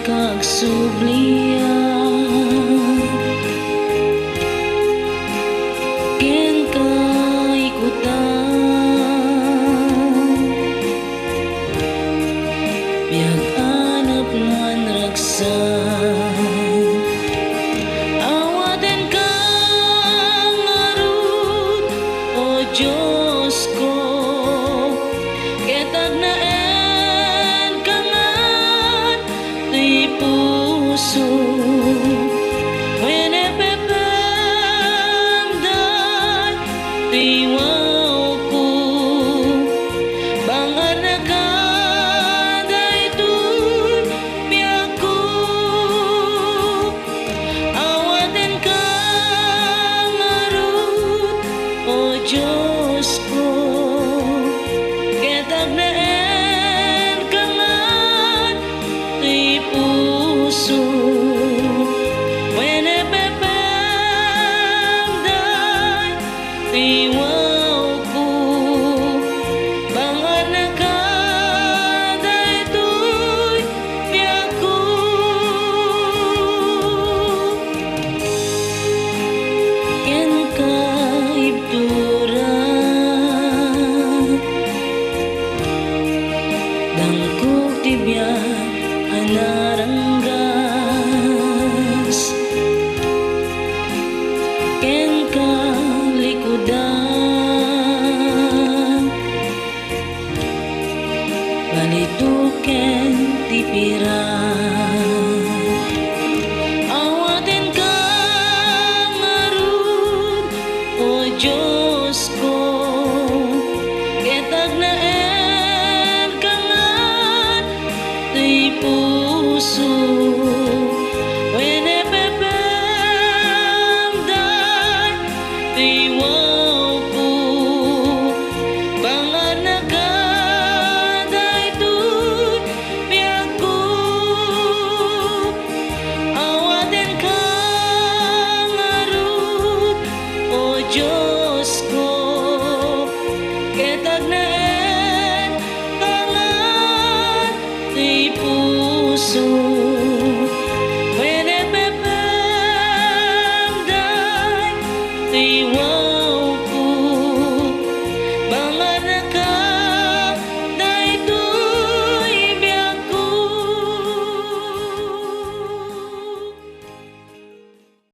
kag subliya ken kaikutan biag anap man ragsan awaten ka ngarut o Diyos ko ketag naen kangan ti puso wene pepemdan ti wow ko bangar na ka daytoy biag ko awaten ka ngarut o Diyos ko ketag naen kangan ti puso wene pepemdan ti wow ko bangar na ka daytoy biag ko ken kaibturan dangkog ti biag anaranggas ken kalikudan balituken ti piran awaten ka ngarud o Diyos ko ketag naen kangan ti puso wene pepemdan ti wow ko bangar na ka daytoy biag ko awaten ka ngarut o Diyos ko ketag naen kangan ti puso wene pepemdan ti